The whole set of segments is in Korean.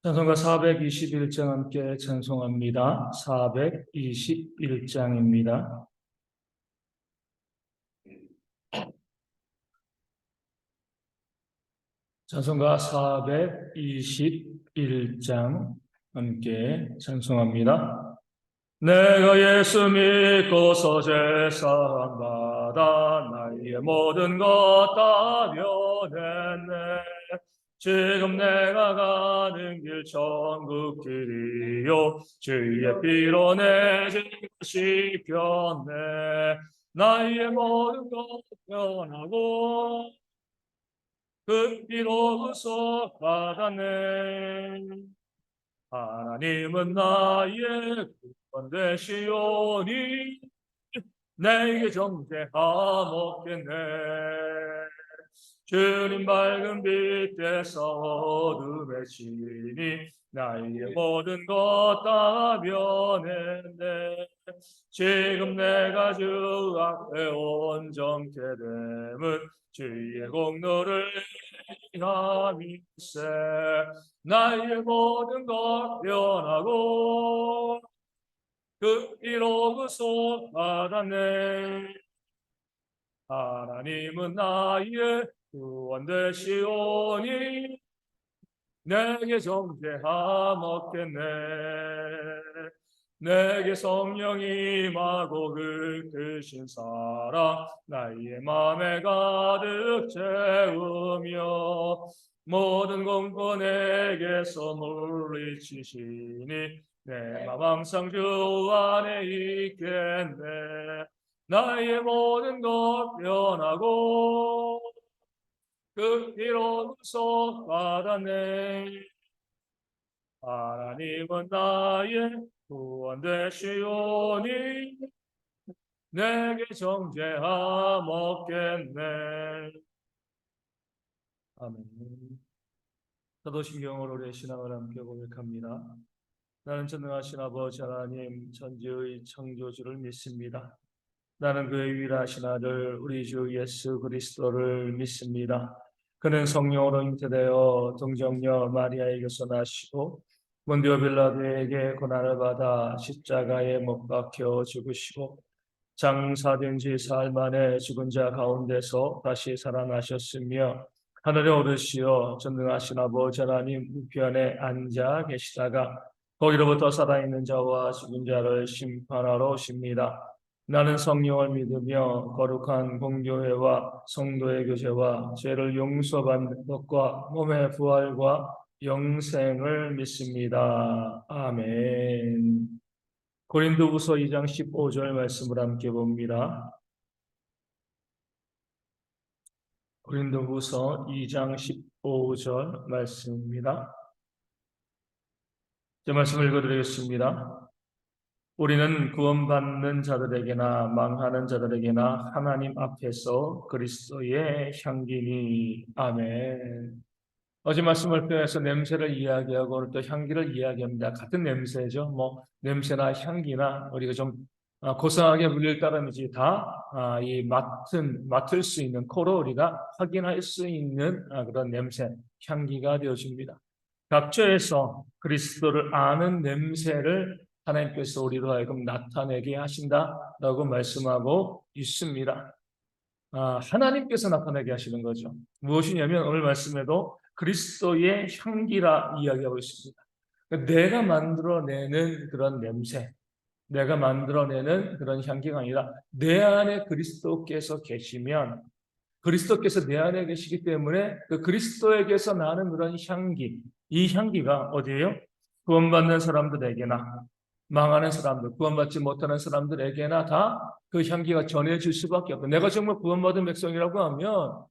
찬송가 421장 함께 찬송합니다. 421장입니다. 찬송가 421장 함께 찬송합니다. 내가 예수 믿고서 제사함 받아 나의 모든 것 다 변했네. 지금 내가 가는 길 천국 길이요 주의 피로 내 죄가 씹혔네. 나의 모든 것 변하고 그 피로 구속 받았네. 하나님은 나의 구원 되시오니 내게 정죄하옵겠네. 주님 밝은 빛에서 어둠에 지니 나의 모든 것 다 변했네. 지금 내가 주 앞에 온전케 됨은 주의 공로를 인함일세. 나의 모든 것 변하고 그 피로 구속 받았네. 하나님은 나의 구원 되시오니 내게 정죄함 없겠네. 내게 성령이 임하고 그 크신 사랑 나의 마음에 가득 채우며 모든 공포 내게서 물리치시니 내 맘 항상 주 안에 있겠네. 나의 모든 것 변하고 그 피로 구속 받았네. 하나님은 나의 구원 되시오니 내게 정죄함 없겠네. 아멘. 사도신경으로 우리의 신앙을 함께 고백합니다. 나는 전능하신 아버지 하나님 천지의 창조주를 믿습니다. 나는 그의 유일하신 아들 우리 주 예수 그리스도를 믿습니다. 그는 성령으로 잉태되어 동정녀 마리아에게서 나시고 본디오 빌라도에게 고난을 받아 십자가에 못 박혀 죽으시고 장사된 지 사흘 만에 죽은 자 가운데서 다시 살아나셨으며 하늘에 오르시어 전능하신 아버지 하나님 우편에 앉아 계시다가 거기로부터 살아있는 자와 죽은 자를 심판하러 오십니다. 나는 성령을 믿으며 거룩한 공교회와 성도의 교제와 죄를 용서받는 것과 몸의 부활과 영생을 믿습니다. 아멘. 고린도후서 2장 15절 말씀을 함께 봅니다. 고린도후서 2장 15절 말씀입니다. 제 말씀을 읽어드리겠습니다. 우리는 구원받는 자들에게나 망하는 자들에게나 하나님 앞에서 그리스도의 향기니. 아멘. 어제 말씀을 통해서 냄새를 이야기하고 오늘 또 향기를 이야기합니다. 같은 냄새죠. 냄새나 향기나 우리가 좀 고상하게 물릴 따름이지 이 맡을 수 있는 코로 우리가 확인할 수 있는 그런 냄새, 향기가 되어집니다. 각처에서 그리스도를 아는 냄새를 하나님께서 우리로 하여금 나타내게 하신다라고 말씀하고 있습니다. 하나님께서 나타내게 하시는 거죠. 무엇이냐면 오늘 말씀에도 그리스도의 향기라 이야기하고 있습니다. 내가 만들어내는 그런 냄새, 내가 만들어내는 그런 향기가 아니라 내 안에 그리스도께서 계시면 그리스도께서 내 안에 계시기 때문에 그 그리스도에게서 나는 그런 향기, 이 향기가 어디예요? 구원받는 사람들에게나 망하는 사람들, 구원받지 못하는 사람들에게나 다 그 향기가 전해질 수밖에 없고, 내가 정말 구원받은 백성이라고 하면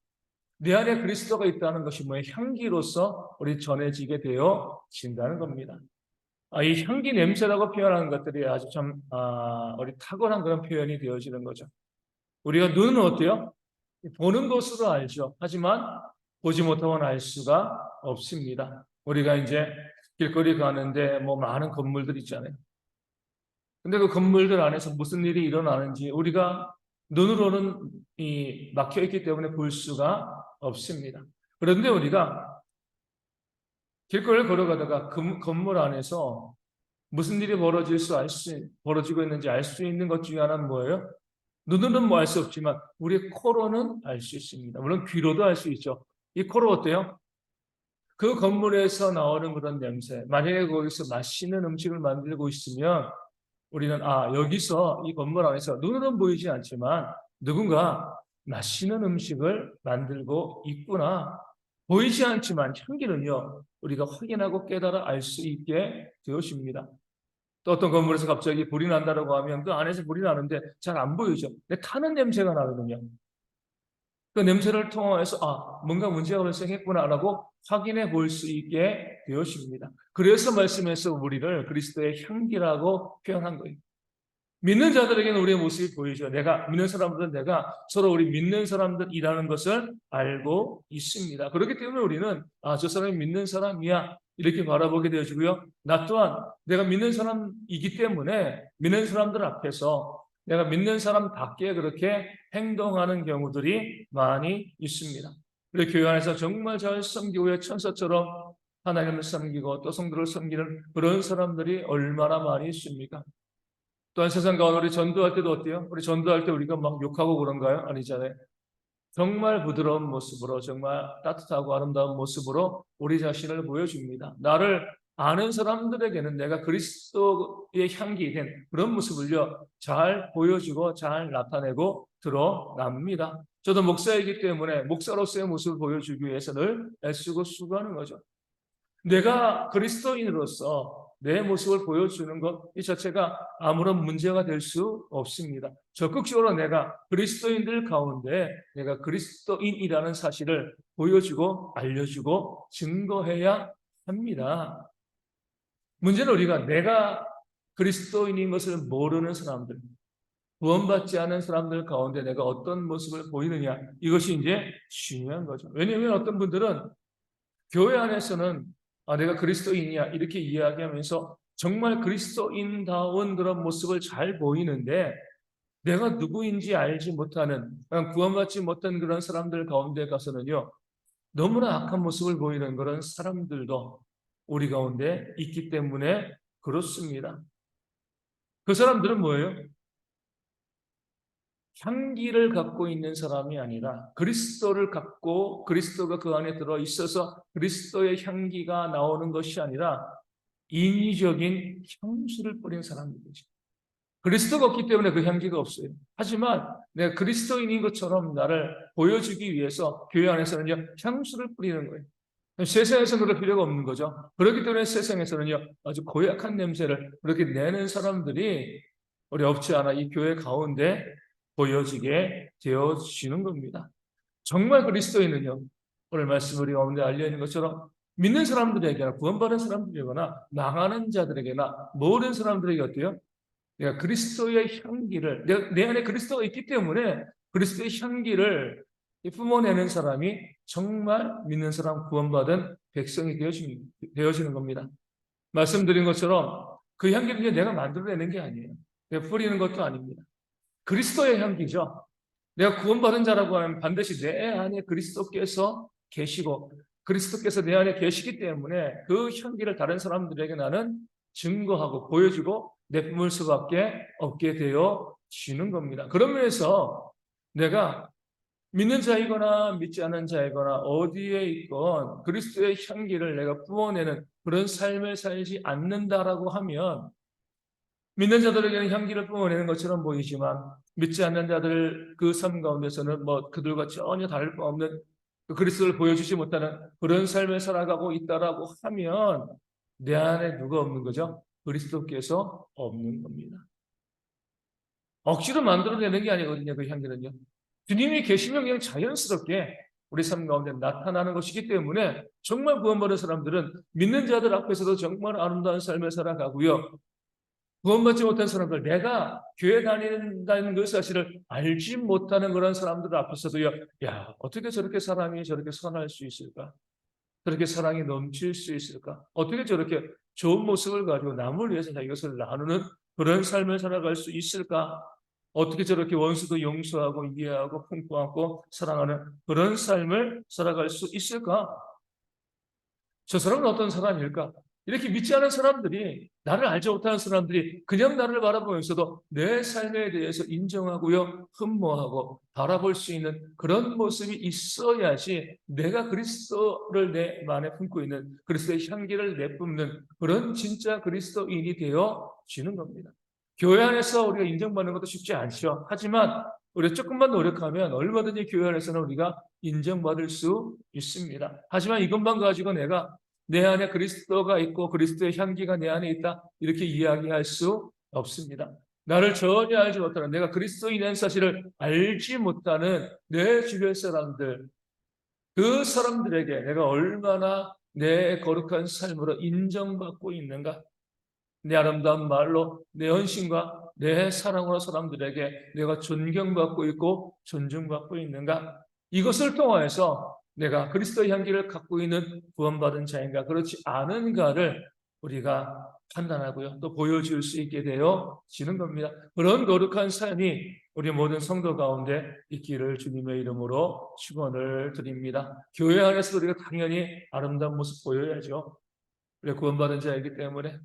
내 안에 그리스도가 있다는 것이 향기로서 우리 전해지게 되어진다는 겁니다. 이 향기 냄새라고 표현하는 것들이 아주 우리 탁월한 그런 표현이 되어지는 거죠. 우리가 눈은 어때요? 보는 것으로 알죠. 하지만 보지 못하고는 알 수가 없습니다. 우리가 이제 길거리 가는데 많은 건물들 있잖아요. 근데 그 건물들 안에서 무슨 일이 일어나는지 우리가 눈으로는 막혀 있기 때문에 볼 수가 없습니다. 그런데 우리가 길거리를 걸어가다가 건물 안에서 무슨 일이 벌어지고 있는지 알 수 있는 것 중에 하나는 뭐예요? 눈으로는 뭐 알 수 없지만 우리의 코로는 알 수 있습니다. 물론 귀로도 알 수 있죠. 이 코로 어때요? 그 건물에서 나오는 그런 냄새, 만약에 거기서 맛있는 음식을 만들고 있으면 우리는 여기서 이 건물 안에서 눈으로는 보이지 않지만 누군가 맛있는 음식을 만들고 있구나. 보이지 않지만 향기는요, 우리가 확인하고 깨달아 알 수 있게 되어집니다. 또 어떤 건물에서 갑자기 불이 난다고 하면 그 안에서 불이 나는데 잘 안 보이죠. 근데 타는 냄새가 나거든요. 그 냄새를 통해서 뭔가 문제가 발생했구나라고 확인해 볼 수 있게 되어집니다. 그래서 말씀에서 우리를 그리스도의 향기라고 표현한 거예요. 믿는 자들에게는 우리의 모습이 보이죠. 내가 믿는 사람들은 내가 서로 우리 믿는 사람들이라는 것을 알고 있습니다. 그렇기 때문에 우리는 저 사람이 믿는 사람이야 이렇게 바라보게 되어지고요. 나 또한 내가 믿는 사람이기 때문에 믿는 사람들 앞에서 내가 믿는 사람답게 그렇게 행동하는 경우들이 많이 있습니다. 우리 교회 안에서 정말 잘 섬기고 천사처럼 하나님을 섬기고 또 성도를 섬기는 그런 사람들이 얼마나 많이 있습니까? 또한 세상 가운데 우리 전도할 때도 어때요? 우리 전도할 때 우리가 막 욕하고 그런가요? 아니잖아요. 정말 부드러운 모습으로 정말 따뜻하고 아름다운 모습으로 우리 자신을 보여줍니다. 나를 아는 사람들에게는 내가 그리스도의 향기 된 그런 모습을요 잘 보여주고 잘 나타내고 드러납니다. 저도 목사이기 때문에 목사로서의 모습을 보여주기 위해서 늘 애쓰고 수고하는 거죠. 내가 그리스도인으로서 내 모습을 보여주는 것 이 자체가 아무런 문제가 될 수 없습니다. 적극적으로 내가 그리스도인들 가운데 내가 그리스도인이라는 사실을 보여주고 알려주고 증거해야 합니다. 문제는 우리가 내가 그리스도인인 것을 모르는 사람들, 구원받지 않은 사람들 가운데 내가 어떤 모습을 보이느냐 이것이 이제 중요한 거죠. 왜냐하면 어떤 분들은 교회 안에서는 내가 그리스도인이야 이렇게 이야기하면서 정말 그리스도인다운 그런 모습을 잘 보이는데 내가 누구인지 알지 못하는 구원받지 못한 그런 사람들 가운데 가서는요 너무나 악한 모습을 보이는 그런 사람들도 우리 가운데 있기 때문에 그렇습니다. 그 사람들은 뭐예요? 향기를 갖고 있는 사람이 아니라 그리스도를 갖고 그리스도가 그 안에 들어 있어서 그리스도의 향기가 나오는 것이 아니라 인위적인 향수를 뿌린 사람들이죠. 그리스도가 없기 때문에 그 향기가 없어요. 하지만 내가 그리스도인인 것처럼 나를 보여주기 위해서 교회 안에서는요 향수를 뿌리는 거예요. 세상에서는 그럴 필요가 없는 거죠. 그렇기 때문에 세상에서는요 아주 고약한 냄새를 그렇게 내는 사람들이 우리 없지 않아 이 교회 가운데 보여지게 되어지는 겁니다. 정말 그리스도인은요 오늘 말씀 우리 가운데 알려있는 것처럼 믿는 사람들에게나 구원받은 사람들에게나 망하는 자들에게나 모든 사람들에게 어때요? 내가 그리스도의 향기를 내 안에 그리스도가 있기 때문에 그리스도의 향기를 뿜어내는 사람이 정말 믿는 사람 구원받은 백성이 되어지는 겁니다. 말씀드린 것처럼 그 향기는 내가 만들어내는 게 아니에요. 내가 뿌리는 것도 아닙니다. 그리스도의 향기죠. 내가 구원받은 자라고 하면 반드시 내 안에 그리스도께서 계시고 그리스도께서 내 안에 계시기 때문에 그 향기를 다른 사람들에게 나는 증거하고 보여주고 내뿜을 수밖에 없게 되어지는 겁니다. 그런 면에서 내가 믿는 자이거나 믿지 않는 자이거나 어디에 있건 그리스도의 향기를 내가 뿜어내는 그런 삶을 살지 않는다라고 하면 믿는 자들에게는 향기를 뿜어내는 것처럼 보이지만 믿지 않는 자들 그 삶 가운데서는 그들과 전혀 다를 바 없는 그리스도를 보여주지 못하는 그런 삶을 살아가고 있다라고 하면 내 안에 누가 없는 거죠? 그리스도께서 없는 겁니다. 억지로 만들어내는 게 아니거든요. 그 향기는요. 주님이 계시면 그냥 자연스럽게 우리 삶 가운데 나타나는 것이기 때문에 정말 구원받은 사람들은 믿는 자들 앞에서도 정말 아름다운 삶을 살아가고요. 구원받지 못한 사람들, 내가 교회 다닌다는 그 사실을 알지 못하는 그런 사람들 앞에서도요, 야, 어떻게 저렇게 사람이 저렇게 선할 수 있을까? 저렇게 사랑이 넘칠 수 있을까? 어떻게 저렇게 좋은 모습을 가지고 남을 위해서 이것을 나누는 그런 삶을 살아갈 수 있을까? 어떻게 저렇게 원수도 용서하고 이해하고 품고 안고 사랑하는 그런 삶을 살아갈 수 있을까? 저 사람은 어떤 사람일까? 이렇게 믿지 않은 사람들이, 나를 알지 못하는 사람들이 그냥 나를 바라보면서도 내 삶에 대해서 인정하고요, 흠모하고 바라볼 수 있는 그런 모습이 있어야지 내가 그리스도를 내 안에 품고 있는, 그리스도의 향기를 내뿜는 그런 진짜 그리스도인이 되어지는 겁니다. 교회 안에서 우리가 인정받는 것도 쉽지 않죠. 하지만 우리가 조금만 노력하면 얼마든지 교회 안에서는 우리가 인정받을 수 있습니다. 하지만 이것만 가지고 내가 내 안에 그리스도가 있고 그리스도의 향기가 내 안에 있다, 이렇게 이야기할 수 없습니다. 나를 전혀 알지 못하는, 내가 그리스도인이라는 사실을 알지 못하는 내 주변 사람들, 그 사람들에게 내가 얼마나 내 거룩한 삶으로 인정받고 있는가, 내 아름다운 말로, 내 헌신과 내 사랑으로 사람들에게 내가 존경받고 있고 존중받고 있는가? 이것을 통하여서 내가 그리스도의 향기를 갖고 있는 구원받은 자인가, 그렇지 않은가를 우리가 판단하고요, 또 보여줄 수 있게 되어지는 겁니다. 그런 거룩한 삶이 우리 모든 성도 가운데 있기를 주님의 이름으로 축원을 드립니다. 교회 안에서 우리가 당연히 아름다운 모습 보여야죠. 우리가 구원받은 자이기 때문에.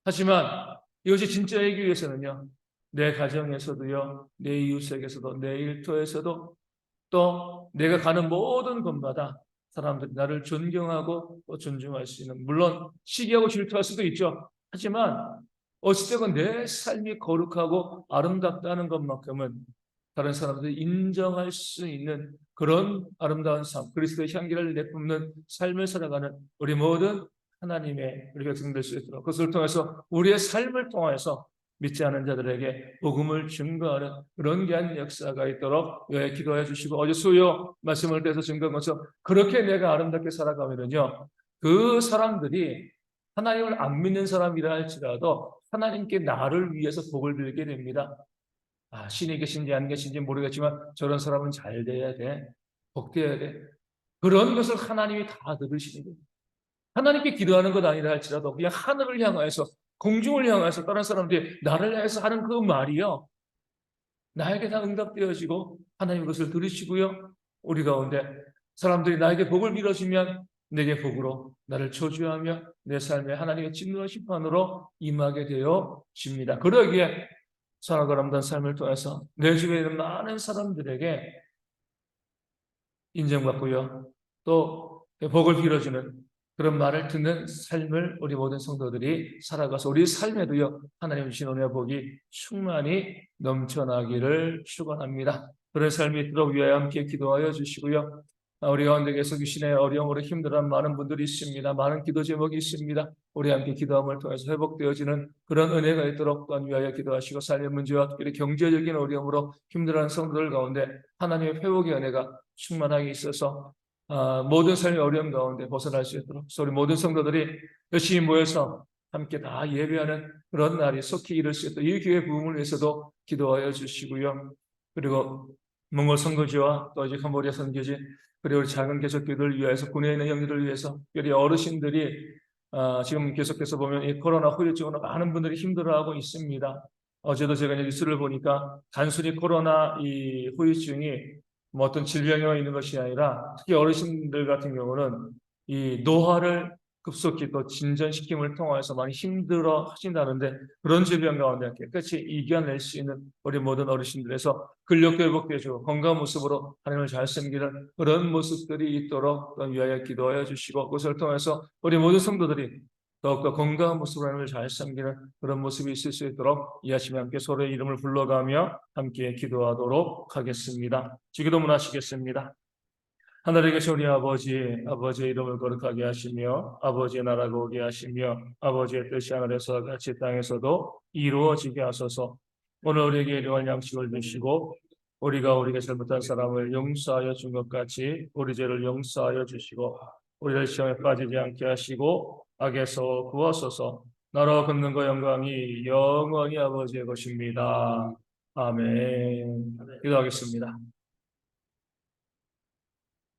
하지만 이것이 진짜이기 위해서는요, 내 가정에서도요, 내 이웃에게서도, 내 일터에서도, 또 내가 가는 모든 곳마다 사람들이 나를 존경하고 또 존중할 수 있는, 물론 시기하고 질투할 수도 있죠. 하지만 어찌되건 내 삶이 거룩하고 아름답다는 것만큼은 다른 사람들이 인정할 수 있는 그런 아름다운 삶, 그리스도의 향기를 내뿜는 삶을 살아가는 우리 모든 하나님의 우리 백성 될 수 있도록, 그것을 통해서 우리의 삶을 통해서 믿지 않은 자들에게 복음을 증거하는 그런 귀한 역사가 있도록 기도해 주시고, 어제 수요 말씀을 통해서 증거한 것처럼 그렇게 내가 아름답게 살아가면요, 그 사람들이 하나님을 안 믿는 사람이라 할지라도 하나님께 나를 위해서 복을 빌게 됩니다. 신이 계신지 안 계신지 모르겠지만 저런 사람은 잘 돼야 돼, 복되어야 돼, 그런 것을 하나님이 다 들으시는 거예요. 하나님께 기도하는 것 아니라 할지라도 그냥 하늘을 향하여서, 공중을 향해서 다른 사람들이 나를 향해서 하는 그 말이요, 나에게 다 응답되어지고 하나님 그것을 들으시고요, 우리 가운데 사람들이 나에게 복을 빌어주면 내게 복으로 나를 초주하며 내 삶에 하나님의 진노의 심판으로 임하게 되어집니다. 그러기에 선하고 아름다운 삶을 통해서 내 주변에 있는 많은 사람들에게 인정받고요, 또 복을 빌어주는 그런 말을 듣는 삶을 우리 모든 성도들이 살아가서 우리 삶에도요, 하나님 주신 은혜와 복이 충만히 넘쳐나기를 축원합니다. 그런 삶이 있도록 위하여 함께 기도하여 주시고요, 우리 가운데 계속 귀신의 어려움으로 힘들어하는 많은 분들이 있습니다. 많은 기도 제목이 있습니다. 우리 함께 기도함을 통해서 회복되어지는 그런 은혜가 있도록 또한 위하여 기도하시고, 삶의 문제와 특별히 경제적인 어려움으로 힘들어하는 성도들 가운데 하나님의 회복의 은혜가 충만하게 있어서 모든 삶의 어려움 가운데 벗어날 수 있도록, 우리 모든 성도들이 열심히 모여서 함께 다 예배하는 그런 날이 속히 이룰 수 있도록 이 교회 부흥을 위해서도 기도하여 주시고요, 그리고 몽골 선교지와 또 이제 캄보디아 선교지, 그리고 우리 작은 개척교회를 위해서, 군에 있는 형제들을 위해서, 특별히 어르신들이 지금 계속해서 보면 이 코로나 후유증으로 많은 분들이 힘들어하고 있습니다. 어제도 제가 뉴스를 보니까 단순히 코로나 이 후유증이 뭐 어떤 질병이 있는 것이 아니라, 특히 어르신들 같은 경우는 이 노화를 급속히 또 진전시킴을 통해서 많이 힘들어 하신다는데, 그런 질병 가운데 깨끗이 이겨낼 수 있는 우리 모든 어르신들에서 근력도 회복되어주고 건강한 모습으로 하나님을 잘 섬기는 그런 모습들이 있도록 위하여 기도하여 주시고, 그것을 통해서 우리 모든 성도들이 더욱더 건강한 모습으로 하나님을 잘 섬기는 그런 모습이 있을 수 있도록 이 아침에 함께 서로의 이름을 불러가며 함께 기도하도록 하겠습니다. 기도문 하시겠습니다. 하늘에 계신 우리 아버지, 아버지의 이름을 거룩하게 하시며 아버지의 나라가 오게 하시며 아버지의 뜻이 하늘에서 같이 땅에서도 이루어지게 하소서. 오늘 우리에게 일용할 양식을 주시고 우리가 우리에게 잘못한 사람을 용서하여 준 것 같이 우리 죄를 용서하여 주시고 우리를 시험에 빠지지 않게 하시고 악에서 구하소서. 나라와 권능과 영광이 영원히 아버지의 것입니다. 아멘. 기도하겠습니다.